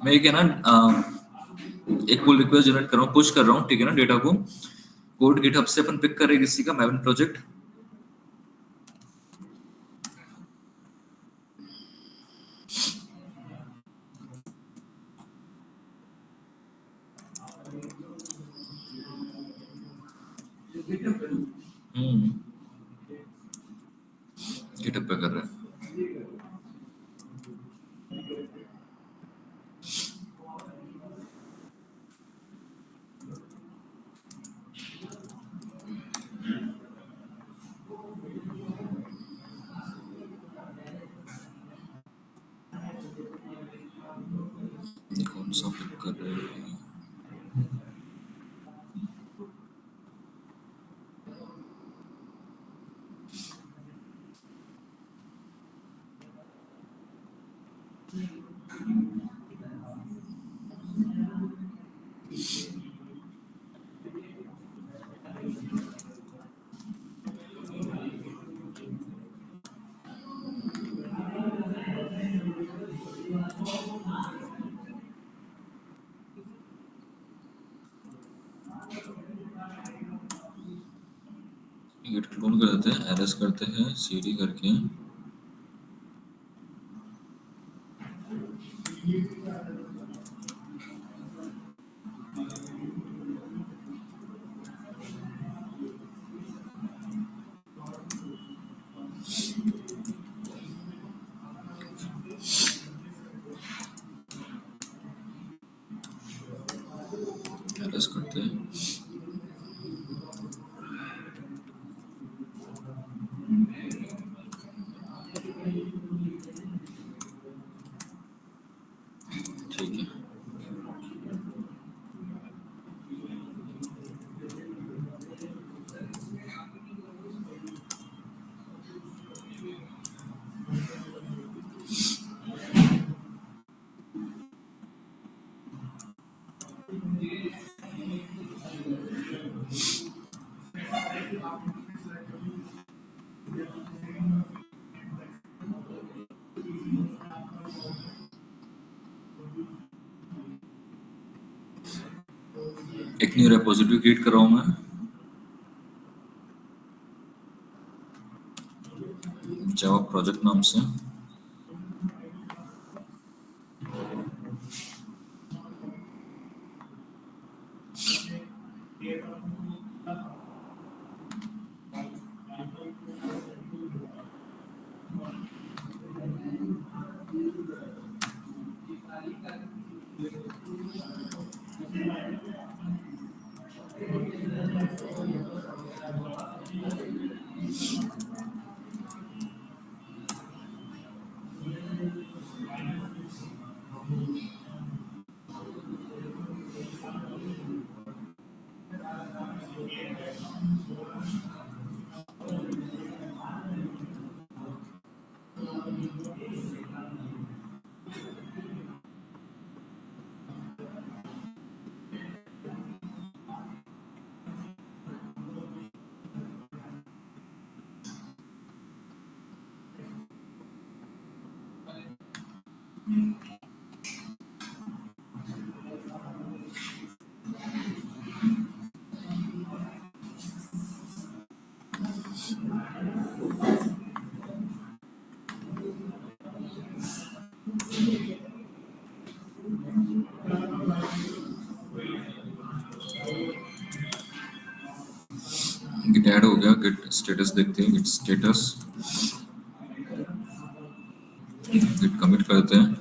मैं ये ना एक पुल रिक्वेस्ट जनरेट कर रहा हूँ, पुश कर रहा हूँ, ठीक है ना, डेटा को कोड गिटहब से अपन पिक करेंगे किसी का मैवन प्रोजेक्ट। गिटहब पे कर रहे हैं। कौन सा पिक कर रहे हैं? गिट क्लोन कर देते हैं, एलएस करते हैं सीडी करके। एलएस करते हैं। ठीक है, एक न्यू रेपोजिटरी क्रिएट कर रहा हूँ मैं जावा प्रोजेक्ट नाम से। गिट ऐड हो गया, गिट स्टेटस देखते हैं, गिट स्टेटस, गिट कमिट करते हैं।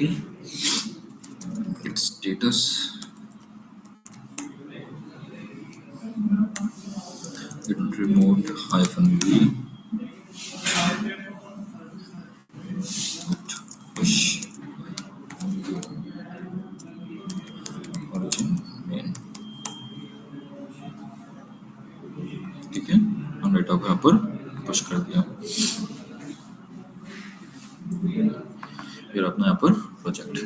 जाएगी, its status git remote -v push origin main। ठीक है, हम डेटा को यहाँ पर पुश कर दिया। फिर अपना यहाँ पर प्रोजेक्ट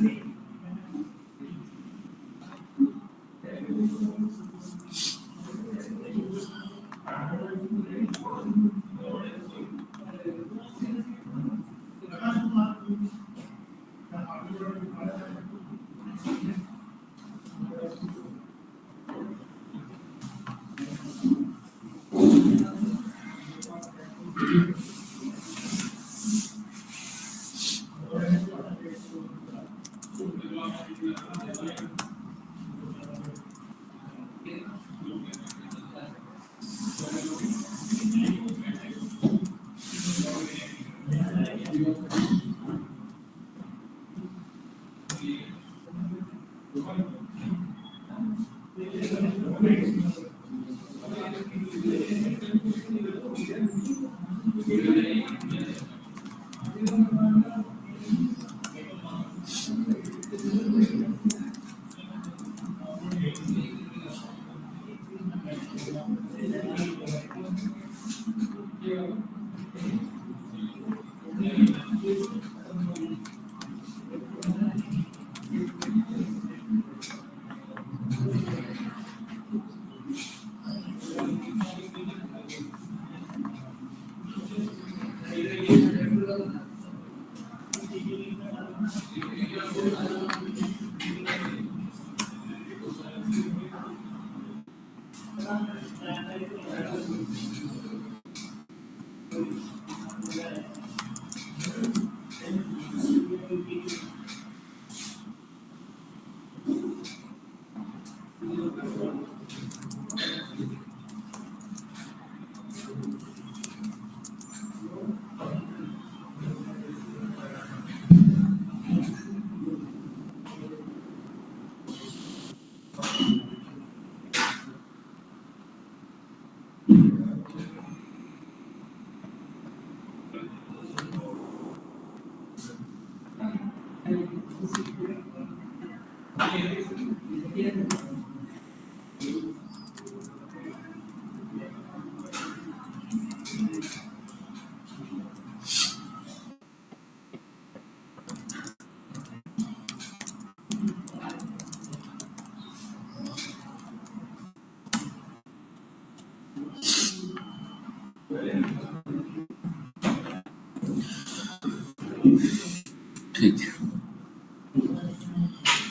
ठीक है,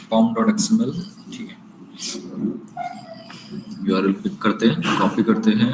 pom.xml। ठीक है, यूआरएल पिक करते हैं, कॉपी करते हैं,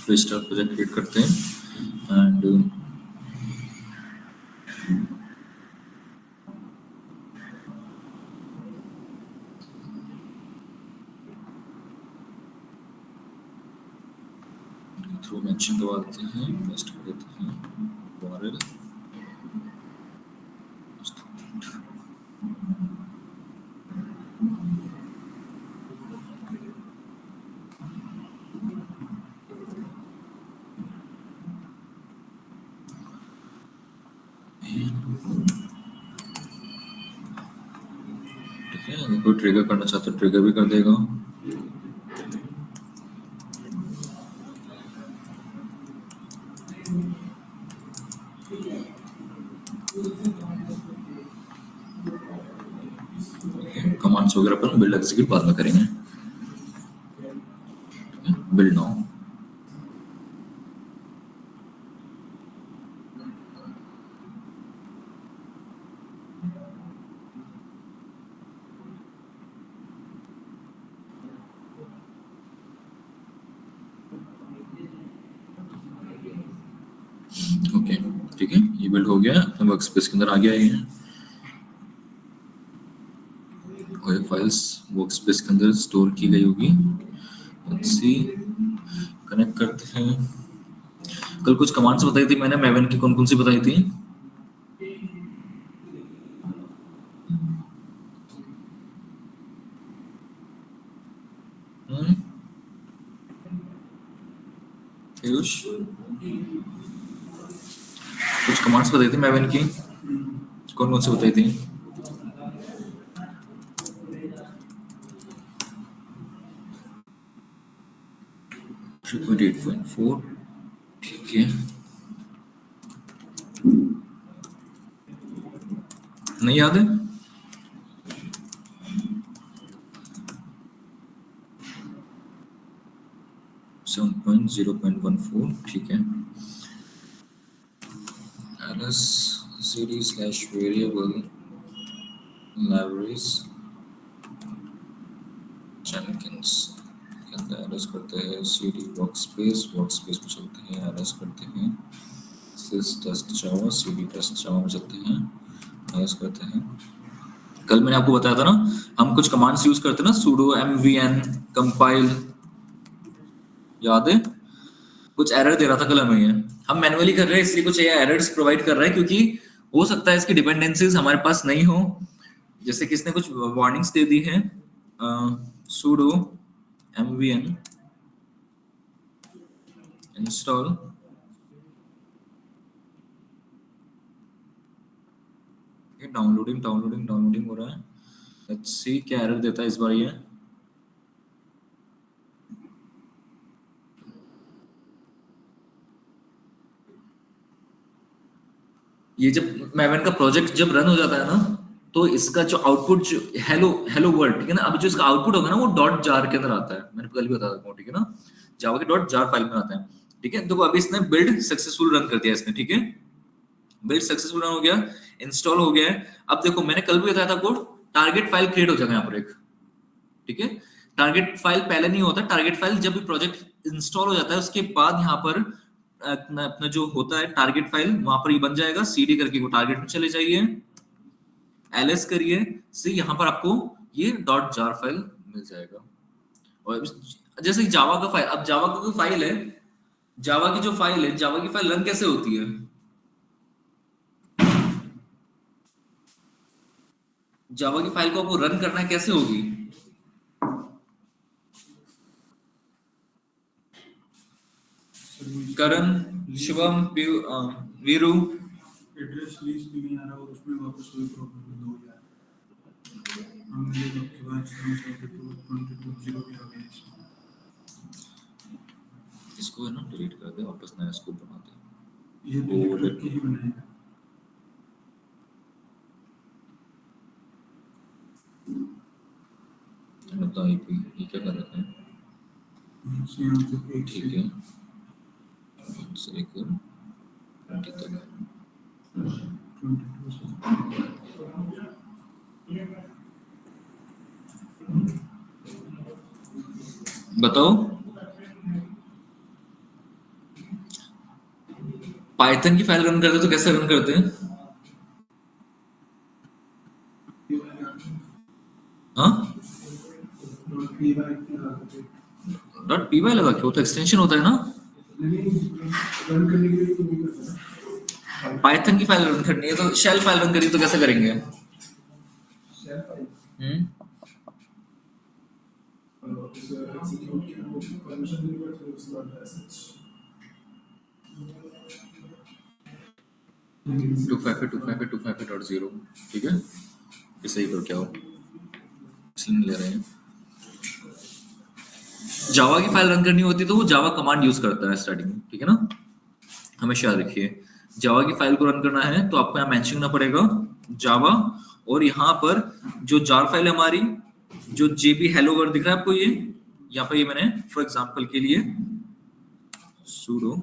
फ्रीस्टाइल प्रोजेक्ट क्रिएट करते हैं एंड थ्रू मेंशन करवा देते हैं, पेस्ट कर देते हैं यूआरएल। कोई ट्रिगर करना चाहता है ट्रिगर भी कर देगा। कमांड्स वगैरह पर बिल्ड एग्जीक्यूट बाद में करेंगे। Build now. ओके ठीक है, ये बिल्ड हो गया, अपने वर्क स्पेस के अंदर आ गया ये, और ये फाइल्स वर्क स्पेस के अंदर स्टोर की गई होगी। लेट्स सी, कनेक्ट करते हैं। कल कुछ कमांड्स बताई थी मैंने, मैवन की कौन कौन सी बताई थी? पीयूष, कुछ कमांड्स बताई थी मैवन की, कौन कौन सी बताई थी? थ्री पॉइंट 8.4 ठीक है, नहीं याद है? सेवन पॉइंट 0.14 ठीक है। ls cd/variable libraries jenkins के अंदर ls करते हैं cd workspace में चलते हैं, ls करते हैं sys test java cd test java में चलते हैं, ls करते हैं। कल मैंने आपको बताया था ना, हम कुछ कमांड्स यूज करते हैं ना, sudo mvn compile, याद है? कुछ एरर दे रहा था कल हमें, ये हम मैन्युअली कर रहे हैं इसलिए कुछ ये एरर्स प्रोवाइड कर रहा है, क्योंकि हो सकता है इसकी डिपेंडेंसीज हमारे पास नहीं हो। जैसे किसने कुछ वार्निंग्स दे दी है, sudo mvn install, ये डाउनलोडिंग हो रहा है। लेट्स सी क्या एरर देता है इस बार ये जब मैवन का प्रोजेक्ट जब रन हो जाता है ना, तो इसका जो आउटपुट जो हेलो हेलो वर्ल्ड, ठीक है ना, अब जो इसका आउटपुट होगा ना वो डॉट जार के अंदर आता है, मैंने कल भी बताया था, ठीक है ना, जावा के डॉट जार फाइल में आता है। ठीक है, तो अभी इसने बिल्ड सक्सेसफुल रन कर दिया इसने, ठीक है, बिल्ड सक्सेसफुल रन हो गया, इंस्टॉल हो गया है। अब देखो मैंने कल भी बताया था कोड, टारगेट फाइल क्रिएट हो जाएगा यहाँ पर एक, ठीक है। टारगेट फाइल पहले नहीं होता, टारगेट फाइल जब भी प्रोजेक्ट इंस्टॉल हो जाता है उसके बाद यहाँ पर अपना जो होता है टारगेट फाइल, वहां पर ये बन जाएगा, सीडी करके वो टारगेट में चले जाइए, एलएस करिए, सी यहाँ पर आपको ये डॉट जार फाइल मिल जाएगा। और जैसे जावा का फाइल, अब जावा का कोई फाइल है, जावा की जो फाइल है, जावा की फाइल रन कैसे होती है? जावा की फाइल को आपको रन करना है, कैसे होगी? करण, शिवम, वीरू, एड्रेस लिस्ट भी नहीं आ रहा और उसमें वापस वही प्रॉब्लम हो गया। हमने लोग के बाद 22 भी आ गया इसमें। इसको है ना डिलीट कर दे, वापस नया स्कोप बना दे, ये डिलीट करके ही बनाएगा। तो आईपी ये क्या कर रहे हैं, ठीक है, से लेकर 20 तक बताओ। पाइथन की फाइल रन करते तो कैसे रन करते हैं? हाँ, डॉट पी वाई लगा के, वो तो एक्सटेंशन होता है ना। पाइथन की फाइल रन करनी है तो शेल फाइल रन करी तो कैसे करेंगे? टू फाइव 255.0 ठीक है, ये सही करो क्या हो। इसलिए नहीं ले रहे हैं। जावा की फाइल रन करनी होती है तो वो जावा कमांड यूज करता है स्टार्टिंग में, ठीक है ना, हमेशा याद रखिए। जावा की फाइल को रन करना है तो आपको यहाँ मेंशन करना पड़ेगा जावा, और यहाँ पर जो जार फाइल है हमारी, जो जेबी हेलो वर्ड दिख रहा है आपको, ये यहाँ पर ये मैंने फॉर एग्जांपल के लिए sudo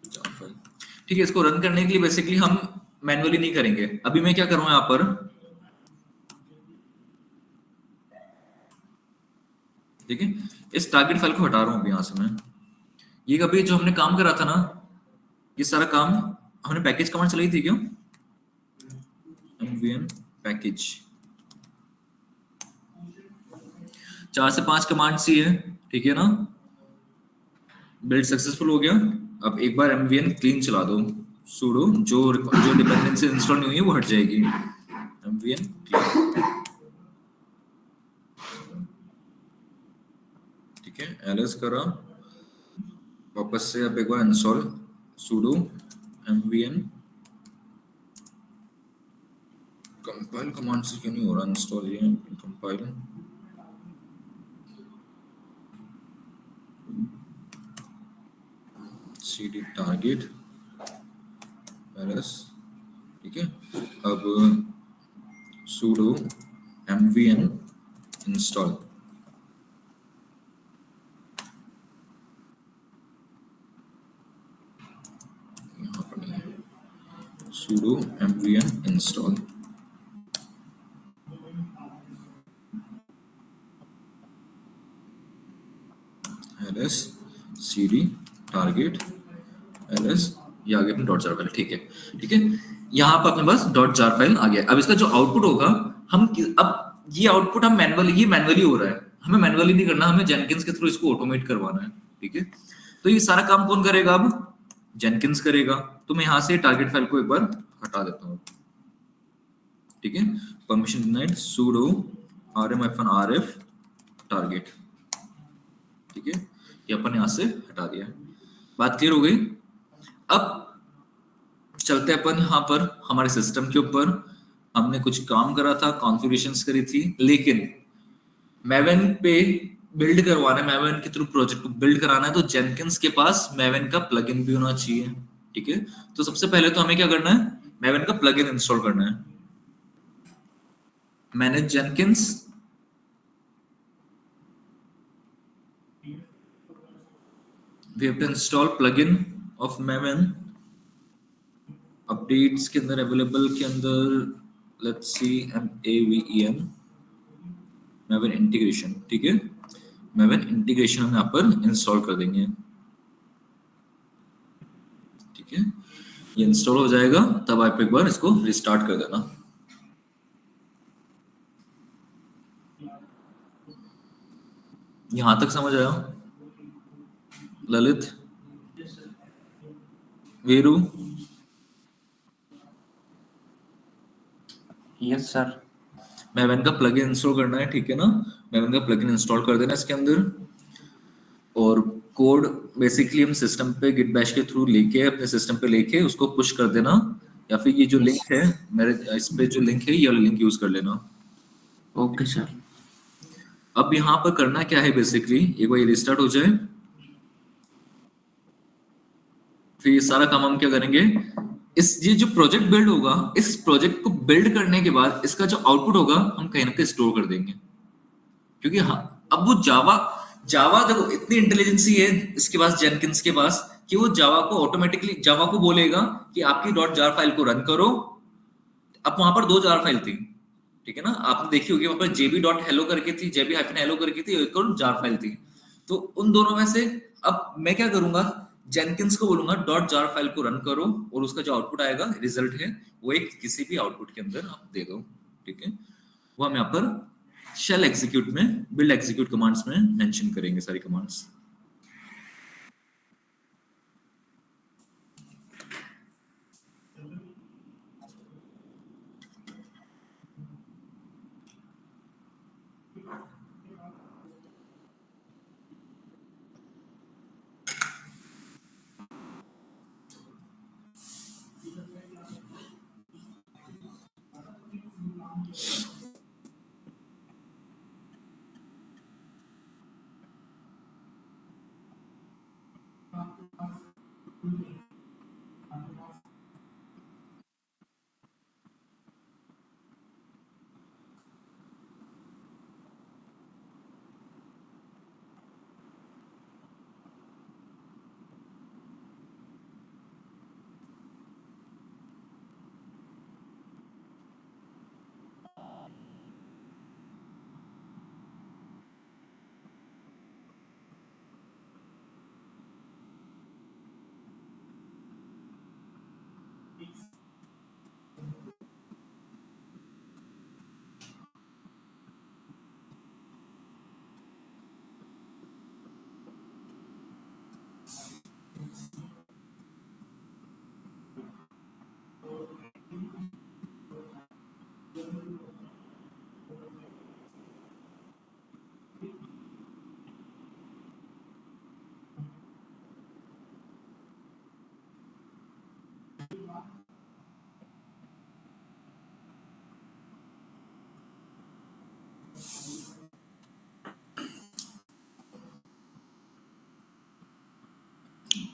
जार फाइल, ठीक है। इसको रन करने के लिए बेसिकली हम मैनुअली नहीं करेंगे। अभी मैं क्या करूंगा यहाँ पर, ठीक है, इस टारगेट फाइल को हटा रहा हूँ अभी यहाँ से मैं। ये कभी जो हमने काम करा था ना, ये सारा काम हमने पैकेज कमांड चलाई थी क्या, mvn पैकेज, 4 से 5 कमांड्स ही है, ठीक है ना। बिल्ड सक्सेसफुल हो गया। अब एक बार mvn क्लीन चला दो, sudo जो डिपेंडेंसी इंस्टॉल नहीं हुई है वो हट जाएगी, mvn clean, ठीक है। ls करा, वापस से अब एक बार install, sudo mvn compile command से क्यों नहीं हो रहा इंस्टॉल, ये कंपाइल, cd टारगेट ls, ठीक है। अब sudo mvn इंस्टॉल, यहाँ पर नहीं है, sudo mvn install, ls cd target ls, ये आ गया अपने डॉट जार फाइल, ठीक है, ठीक है। यहाँ पर अपने पास डॉट जार फाइल आ गया। अब इसका जो आउटपुट होगा, अब ये आउटपुट हम मैनुअली हो रहा है, हमें मैनुअली नहीं करना, हमें जेनकिंस के थ्रू इसको ऑटोमेट करवाना है, ठीक है। तो ये सारा काम कौन करेगा, अब जेनकिंस करेगा। तो मैं यहाँ से टारगेट फाइल को एक बार हटा देता हूँ, ठीक है। Permission denied, sudo rm-rf target, ठीक है, ये अपन यहाँ से हटा दिया। बात क्लियर हो गई। अब चलते हैं अपन यहाँ पर हमारे सिस्टम के ऊपर। हमने कुछ काम करा था, कॉन्फ़िगरेशंस करी थी, लेकिन मैवन पे बिल्ड करवाना है, मैवन के थ्रू प्रोजेक्ट को बिल्ड कराना है, तो जेनकिंस के पास मैवन का प्लगइन भी होना चाहिए, ठीक है। तो सबसे पहले तो हमें क्या करना है, मैवन का प्लगइन इंस्टॉल करना है। Manage Jenkins, we have to install plugin of maven, updates के अंदर अवेलेबल के अंदर let's see maven maven integration, ठीक है। maven इंटीग्रेशन हम यहाँ पर इंस्टॉल कर देंगे, ठीक है। ये इंस्टॉल हो जाएगा तब आप एक बार इसको रिस्टार्ट कर देना। यहां तक समझ आया Lalit, Veeru? Yes sir. Maven का प्लगइन इंस्टॉल करना है, ठीक है ना। मैवन का प्लगइन इंस्टॉल कर देना इसके अंदर, और कोड बेसिकली हम सिस्टम पे गिट बैश के थ्रू लेके अपने सिस्टम पे लेके उसको पुश कर देना, या फिर ये जो लिंक है मेरे इस पे जो लिंक है ये वाला लिंक यूज कर लेना। Okay sir. अब यहाँ पर करना क्या है, बेसिकली एक बार ये रिस्टार्ट हो जाए, फिर ये सारा काम हम क्या करेंगे, ये जो प्रोजेक्ट बिल्ड होगा, इस प्रोजेक्ट को बिल्ड करने के बाद इसका जो आउटपुट होगा हम कहीं ना कहीं स्टोर कर देंगे, क्योंकि हाँ, अब वो जावा जावा देखो इतनी इंटेलिजेंसी है इसके पास, जेनकिंस के पास, कि वो जावा को ऑटोमेटिकली जावा को बोलेगा कि आपकी डॉट जार फाइल को रन करो। अब वहां पर 2 जार फाइल थी, ठीक है ना, आपने देखी होगी, वहां पर जेबी डॉट हेलो करके थी, जेबी हाइफन हेलो करके थी, एक और जार फाइल थी। तो उन दोनों में से अब मैं क्या करूंगा, जेनकिंस को बोलूंगा डॉट जार फाइल को रन करो, और उसका जो आउटपुट आएगा, रिजल्ट है वो एक किसी भी आउटपुट के अंदर आप दे दो, ठीक है। वो हम यहाँ पर शेल एग्जीक्यूट में, बिल्ड एग्जीक्यूट कमांड्स में मेंशन करेंगे सारी कमांड्स।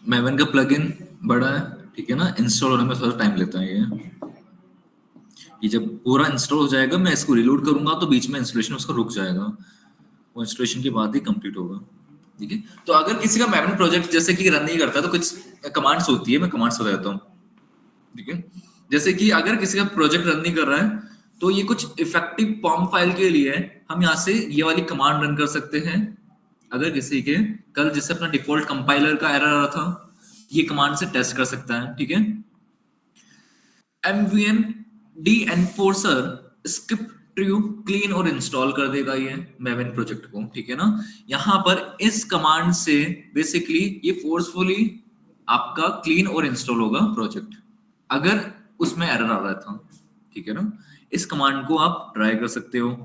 मैवन का प्लगइन बड़ा है, ठीक है ना, इंस्टॉल होने में थोड़ा टाइम लेता है ये जब पूरा इंस्टॉल हो जाएगा मैं इसको रिलोड करूंगा तो बीच में इंस्टॉलेशन उसका रुक जाएगा, वो इंस्टॉलेशन के बाद ही कंप्लीट होगा, ठीक है। तो अगर किसी का मैवन प्रोजेक्ट जैसे कि रन नहीं करता तो कुछ कमांड्स होती है, मैं कमांड्स बता देता हूँ, ठीक है। जैसे कि अगर किसी का प्रोजेक्ट रन नहीं कर रहा है तो ये कुछ इफेक्टिव पॉम फाइल के लिए हम यहाँ से ये वाली कमांड रन कर सकते हैं। अगर किसी के कल जैसे अपना डिफॉल्ट कंपाइलर का एरर आ रहा था, ये कमांड से टेस्ट कर सकता है, ठीक है। mvn de-enforcer skip true clean और इंस्टॉल कर देगा ये मैवन प्रोजेक्ट को, ठीक है ना। यहाँ पर इस कमांड से बेसिकली ये फोर्सफुली आपका क्लीन और इंस्टॉल होगा प्रोजेक्ट, अगर उसमें एरर आ रहा था, ठीक है ना। इस कमांड को आप ट्राई कर सकते हो।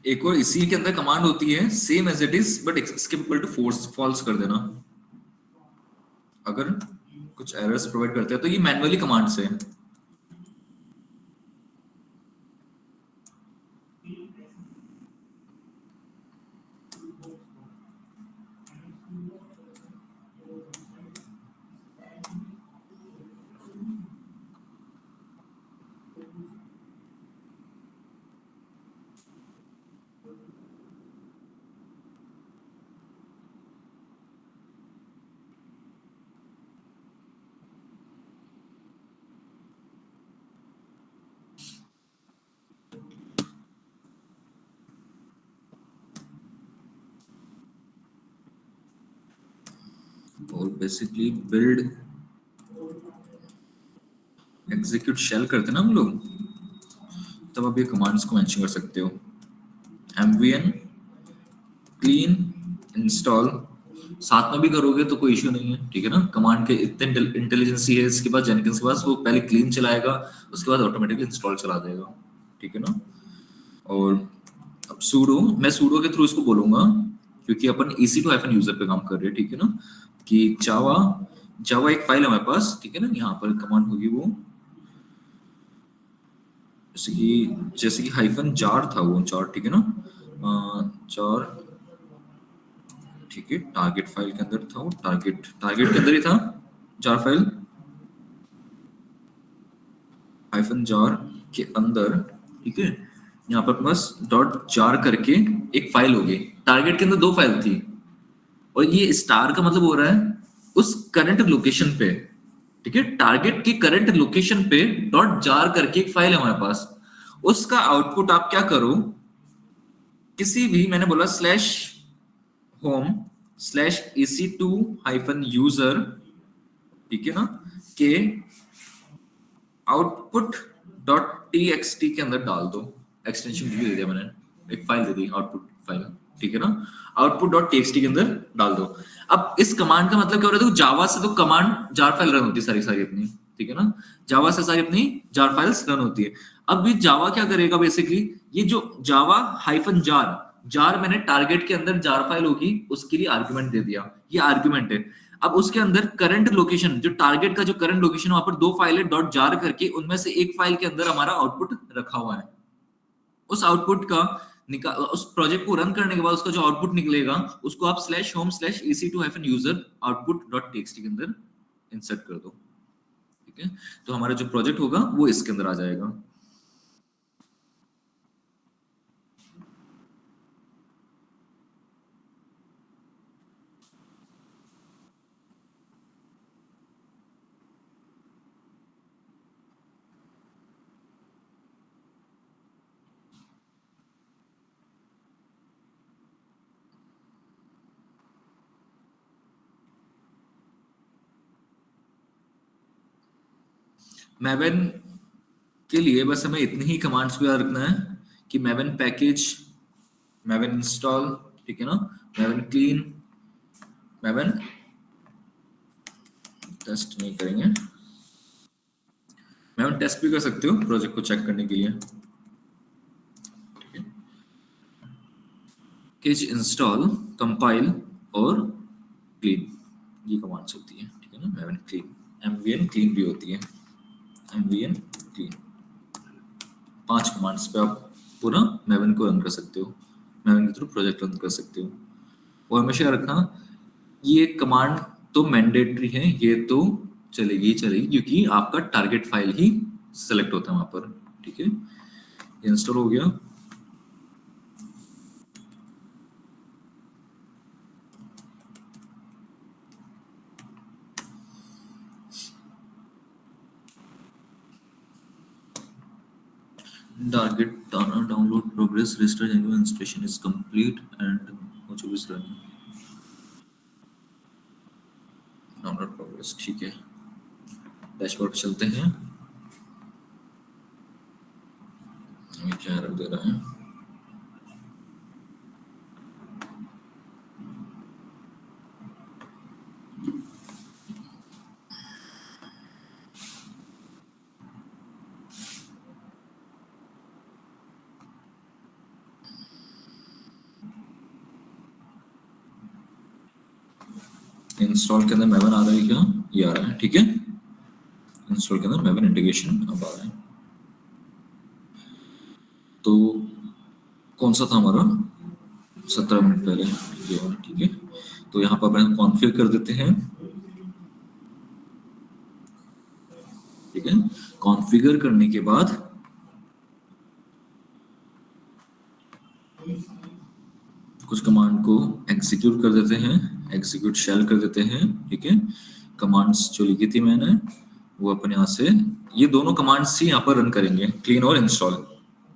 एक और इसी के अंदर कमांड होती है same as it is but इसके इक्वल टू फॉल्स कर देना। अगर कुछ एरर्स प्रोवाइड करते हैं तो ये मैन्युअली कमांड से है। और बेसिकली बिल्ड एग्जीक्यूट शेल करते ना हम लोग, तब आप ये कमांड्स को मेंशन कर सकते हो। mvn क्लीन इंस्टॉल साथ में भी करोगे तो कोई इश्यू नहीं है, ठीक है ना। कमांड के इतने इंटेलिजेंसी है इसके पास, जेनकिंस के पास, वो पहले क्लीन चलाएगा उसके बाद ऑटोमेटिकली इंस्टॉल चला देगा, ठीक है ना। और अब सूडो, मैं सूडो के थ्रू इसको बोलूंगा क्योंकि अपन EC2 यूजर पे काम कर रहे हैं, ठीक है ना। कि जावा एक फाइल है हमारे पास, ठीक है ना। यहाँ पर कमांड होगी वो जैसे कि हाइफन जार था वो जार, ठीक है ना। जार, ठीक है। टारगेट फाइल के अंदर था वो, टारगेट के अंदर ही था जार फाइल, हाइफन जार के अंदर, ठीक है। यहाँ पर बस डॉट जार करके एक फाइल होगी, टारगेट के अंदर 2 फाइल थी और ये स्टार का मतलब हो रहा है उस करंट लोकेशन पे, ठीक है। टारगेट की करंट लोकेशन पे डॉट जार करके एक फाइल है हमारे पास, उसका आउटपुट आप क्या करो, किसी भी, मैंने बोला स्लैश होम स्लैश EC2-यूजर, ठीक है ना, के आउटपुट डॉट txt के अंदर डाल दो। एक्सटेंशन भी दे दिया मैंने, एक फाइल दे दी आउटपुट फाइल, ठीक है ना, आउटपुट डॉट टीएक्सटी के अंदर डाल दो। अब इस कमांड का मतलब क्या हो रहा है, जावा से तो कमांड जार फाइल रन होती है सारी सारी अपनी, ठीक है ना, जावा से सारी अपनी जार फाइल्स रन होती है। अब ये जावा क्या करेगा बेसिकली, ये जो जावा हाइफन जार, जार मैंने टारगेट के अंदर जार फाइल होगी उसके लिए आर्गुमेंट दे दिया, ये आर्गुमेंट है। अब उसके अंदर करंट लोकेशन, जो टारगेट का जो करंट लोकेशन, वहां पर दो फाइल है डॉट जार करके, उनमें से एक फाइल के अंदर हमारा आउटपुट रखा हुआ है। उस आउटपुट का उस प्रोजेक्ट को रन करने के बाद उसका जो आउटपुट निकलेगा उसको आप slash home slash ec2-user output dot TXT के अंदर इंसर्ट कर दो, ठीक है। तो हमारा जो प्रोजेक्ट होगा वो इसके अंदर आ जाएगा। मैवन के लिए बस हमें इतनी ही कमांड्स को याद रखना है कि मैवन पैकेज, मैवन इंस्टॉल, ठीक है ना, मैवन क्लीन, मैवन टेस्ट नहीं करेंगे, मैवन टेस्ट भी कर सकते हो प्रोजेक्ट को चेक करने के लिए, ठीक है। पैकेज इंस्टॉल, कंपाइल और क्लीन, ये कमांड्स होती है, ठीक है ना। मैवन क्लीन, एमवीएन क्लीन भी होती है, एमवीएन क्लीन, 5 कमांड्स पे आप पूरा मैवन को रन कर सकते हो, मैवन के थ्रू प्रोजेक्ट रन कर सकते हो। और हमेशा रखना ये कमांड तो मैंडेटरी है, ये तो चलेगी चलेगी क्योंकि आपका टारगेट फाइल ही सेलेक्ट होता है वहां पर, ठीक है। इंस्टॉल हो गया। Target download progress, restore genuine installation is complete and Mojo is running. Download progress, ठीक है। डैशबोर्ड पे चलते हैं, ये क्या एरर दे रहा है। इंस्टॉल के अंदर मैवन आ रहा है क्या, ये आ रहा है, ठीक है। इंस्टॉल के अंदर मैवन इंटीग्रेशन अब आ रहा है। तो कौन सा था हमारा, 17 मिनट पहले ये वाला, ठीक है। तो यहाँ पर हम कॉन्फ़िगर कर देते हैं, ठीक है। कॉन्फ़िगर करने के बाद कुछ कमांड को एग्जीक्यूट कर देते हैं, एग्जीक्यूट शेल कर देते हैं, ठीक है। कमांड्स जो लिखी थी मैंने वो अपन यहाँ से, ये दोनों कमांड्स ही यहाँ पर रन करेंगे, क्लीन और इंस्टॉल,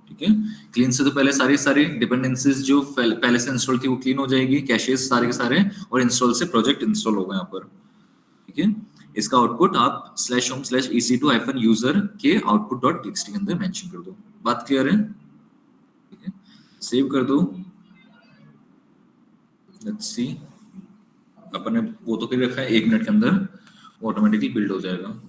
ठीक है। क्लीन से तो पहले सारी सारी डिपेंडेंसीज जो पहले से इंस्टॉल थी वो क्लीन हो जाएगी, कैशेस सारे के सारे, और इंस्टॉल से प्रोजेक्ट इंस्टॉल होगा यहाँ पर, ठीक है। इसका आउटपुट आप स्लैश होम स्लैश ec2-user के आउटपुट डॉट टीएक्सटी के अंदर मेंशन कर दो। बात क्लियर है, ठीक है। सेव कर दो, लेट्स सी, अपन ने वो तो कर रखा है 1 मिनट के अंदर ऑटोमेटिकली बिल्ड हो जाएगा।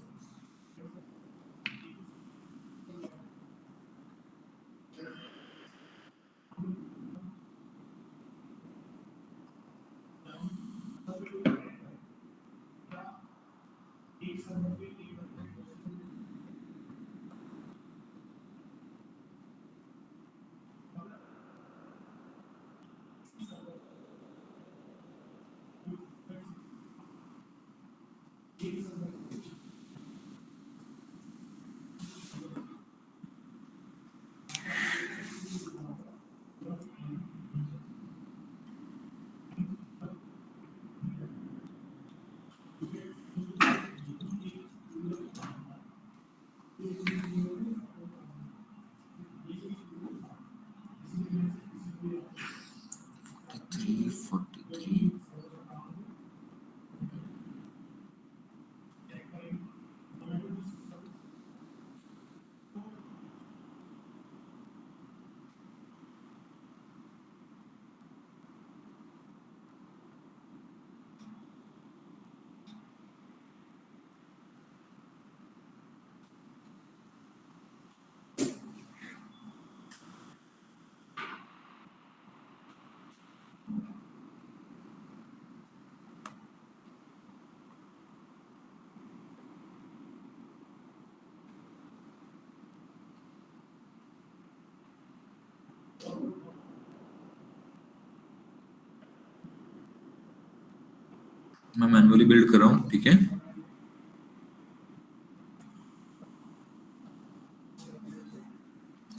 मैं मैन्युअली बिल्ड कर रहा हूँ, ठीक है।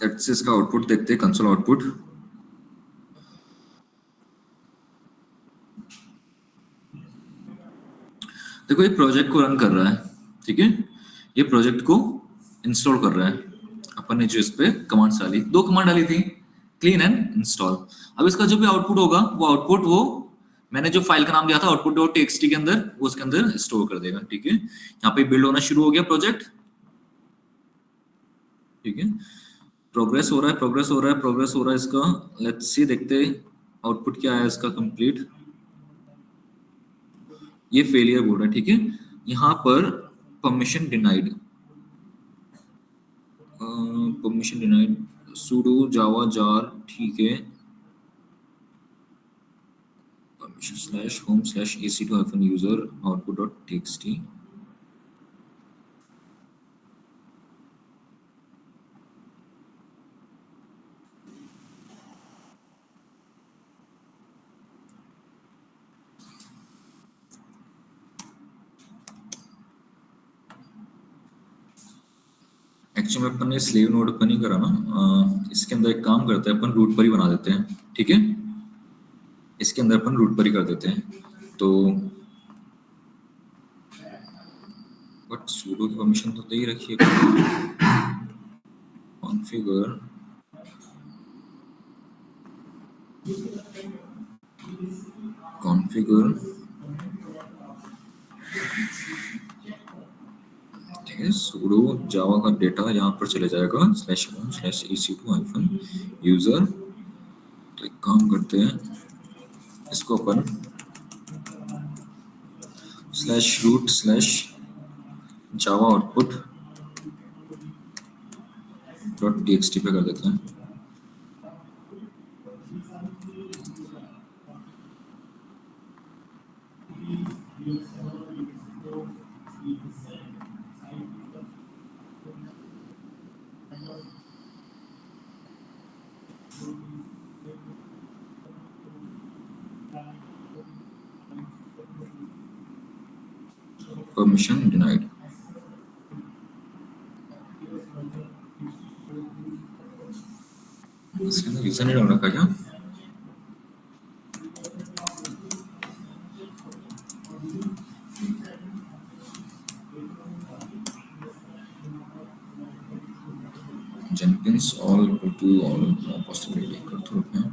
लेट्स इसका आउटपुट देखते हैं, कंसोल आउटपुट। देखो ये प्रोजेक्ट को रन कर रहा है, ठीक है। ये प्रोजेक्ट को इंस्टॉल कर रहा है। अपन ने जो इस पे कमांड्स डाली, 2 कमांड डाली थी, क्लीन एंड इंस्टॉल। अब इसका जो भी आउटपुट होगा वो आउटपुट वो मैंने जो फाइल का नाम दिया था आउटपुट डॉट टीएक्सटी के अंदर, वो उसके अंदर स्टोर कर देगा, ठीक है। यहाँ पे बिल्ड होना शुरू हो गया प्रोजेक्ट, ठीक है। प्रोग्रेस हो रहा है, प्रोग्रेस हो रहा है, प्रोग्रेस हो रहा है इसका। लेट्स सी, देखते आउटपुट क्या है इसका कंप्लीट। ये फेलियर बोल रहा है, ठीक है। यहाँ पर permission denied, permission denied, sudo java jar, ठीक है। permission slash home slash ec2 hyphen user output dot txt। Actually अपन ने स्लेव नोड पर नहीं करा ना, इसके अंदर एक काम करते हैं अपन, रूट पर ही बना देते हैं, ठीक है। इसके अंदर अपन रूट पर ही कर देते हैं। तो बट sudo की परमिशन तो दे ही रखी है। कॉन्फ़िगर, कॉन्फ़िगर, ठीक है। sudo जावा का डेटा यहाँ पर चले जाएगा slash home slash ec2 hyphen user. तो एक काम करते हैं, इसको अपन स्लैश रूट स्लैश जावा आउटपुट डॉट टीएक्सटी पे कर देते हैं। परमिशन डिनाइड, इसके अंदर यूजर नहीं डाल रखा क्या? Jenkins all equal to all, no possibility equal to, okay।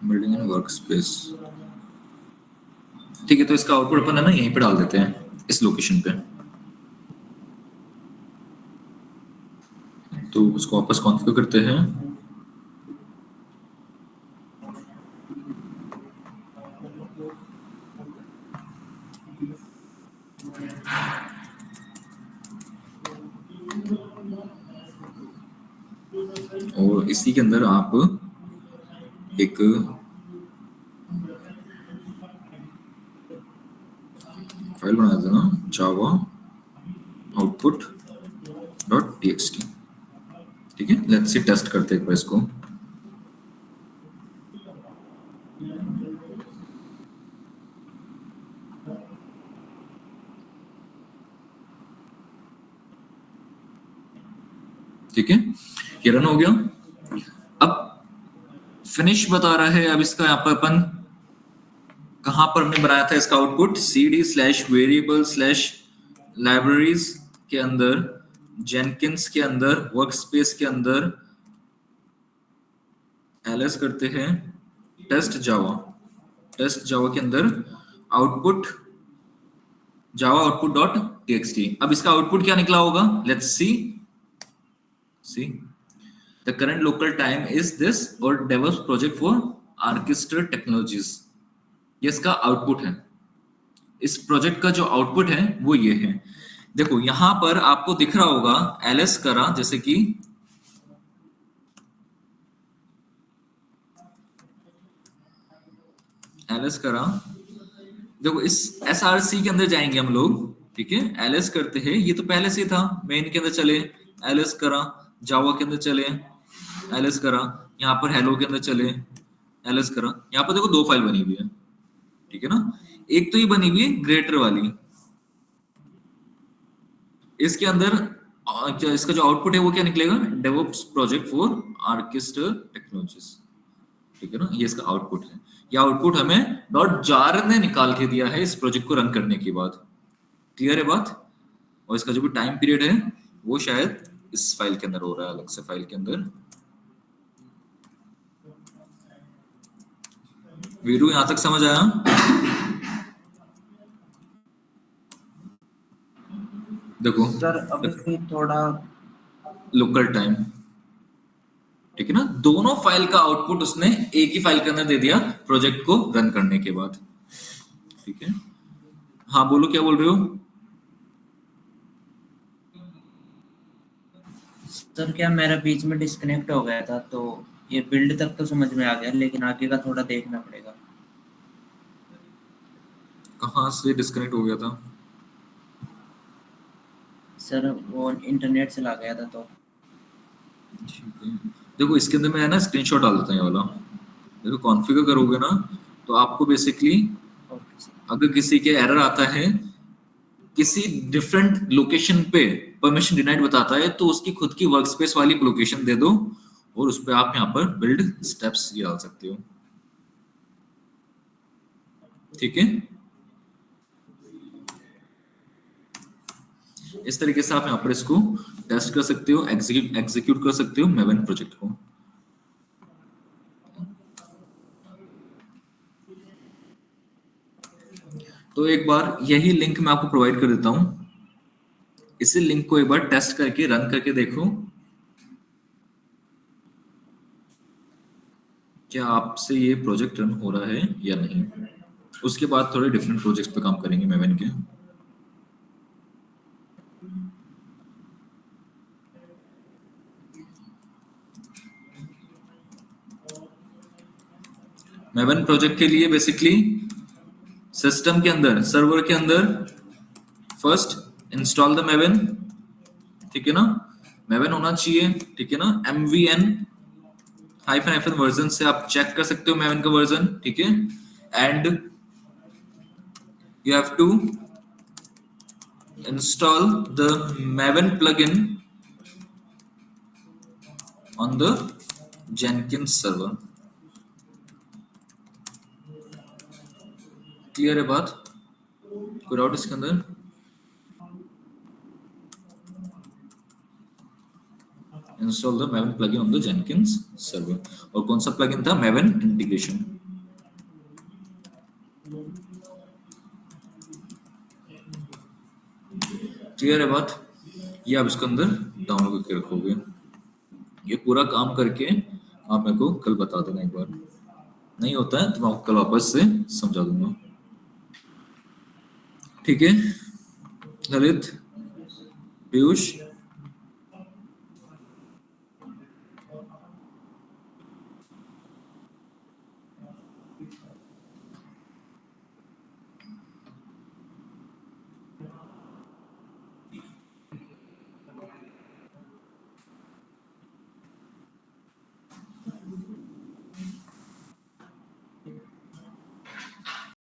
Building and work space, ठीक है। तो इसका आउटपुट अपन है ना यहीं पे डाल देते हैं, इस लोकेशन पे। तो उसको वापस कॉन्फ़िगर करते हैं। और इसी के अंदर आप एक फाइल बना देना जावा आउटपुट डॉट टीएक्सटी। ठीक है, लेट्स सी टेस्ट करते हैं एक बार इसको। ठीक है, ये रन हो गया। अब फिनिश बता रहा है। अब इसका यहाँ पर अपन कहां पर हमने बनाया था इसका आउटपुट, cd/variable/libraries के अंदर, जेनकिंस के अंदर, वर्कस्पेस के अंदर ls करते हैं टेस्ट जावा के अंदर output Java output dot TXT. अब इसका आउटपुट क्या निकला होगा, let's see the current local time is this और develops project for orchestra technologies. ये इसका आउटपुट है। इस प्रोजेक्ट का जो आउटपुट है वो ये है। देखो यहां पर आपको दिख रहा होगा ls करा, जैसे कि ls करा। देखो इस src के अंदर जाएंगे हम लोग। ठीक है, ls करते हैं, ये तो पहले से था, मेन के अंदर चले ls करा, जावा के अंदर चले ls करा, यहाँ पर हेलो के अंदर चले ls करा। यहाँ पर देखो दो फाइल बनी हुई है। ठीक है ना, एक तो ये बनी हुई है ग्रेटर वाली, इसके अंदर इसका जो आउटपुट है वो क्या निकलेगा, DevOps project for orchestra technologies. ठीक है ना, ये इसका आउटपुट है। ये आउटपुट हमें .jar ने निकाल के दिया है इस प्रोजेक्ट को रन करने के बाद। क्लियर है बात। और इसका जो भी टाइम पीरियड है वो शायद इस फाइल के अंदर हो रहा है, अलग से फाइल के अंदर। वीरू यहां तक समझ आया? देखो सर अभी थोड़ा लोकल टाइम। ठीक है ना, दोनों फाइल का आउटपुट उसने एक ही फाइल के अंदर दे दिया प्रोजेक्ट को रन करने के बाद। ठीक है, हाँ बोलो क्या बोल रहे हो? सर क्या मेरा बीच में डिस्कनेक्ट हो गया था, तो ये बिल्ड तक तो समझ में आ गया, लेकिन आगे का थोड़ा देखना पड़ेगा। कहाँ से डिस्कनेक्ट हो गया था? सर वो इंटरनेट से ला गया था तो। ठीक है, देखो इसके अंदर मैं ना स्क्रीनशॉट डाल देता हूँ ये वाला। देखो कॉन्फ़िगर करोगे ना तो आपको बेसिकली अगर किसी के एरर आता है, किसी डिफरेंट लोकेशन पे परमिशन डिनाइड बताता है, तो उसकी खुद की वर्कस्पेस वाली लोकेशन दे दो और उस पर आप यहाँ पर बिल्ड स्टेप्स ये डाल सकते हो। ठीक है, इस तरीके से आप यहाँ पर इसको टेस्ट कर सकते हो, एग्जीक्यूट कर सकते हो मेवन प्रोजेक्ट को। तो एक बार यही लिंक मैं आपको प्रोवाइड कर देता हूं, इसी लिंक को एक बार टेस्ट करके रन करके देखो क्या आपसे ये प्रोजेक्ट रन हो रहा है या नहीं। उसके बाद थोड़े डिफरेंट प्रोजेक्ट्स पे काम करेंगे मेवन के। मेवन प्रोजेक्ट के लिए बेसिकली सिस्टम के अंदर, सर्वर के अंदर फर्स्ट इंस्टॉल द मेवन। ठीक है ना, मेवन होना चाहिए। ठीक है ना, mvn --- वर्जन से आप चेक कर सकते हो मेवन का वर्जन। ठीक है, and you have to install the Maven plugin on the Jenkins server. Clear है बात? कोई डाउट इसके अंदर? Install the Maven plugin on the Jenkins server. और कौन सा प्लगइन था? Maven integration. क्लियर है बात? ये आप इसके अंदर डाउनलोड करके रखोगे। ये पूरा काम करके आप मेरे को कल बता देना एक बार। नहीं होता है तो मैं आपको कल वापस से समझा दूंगा। ठीक है ललित, पीयूष,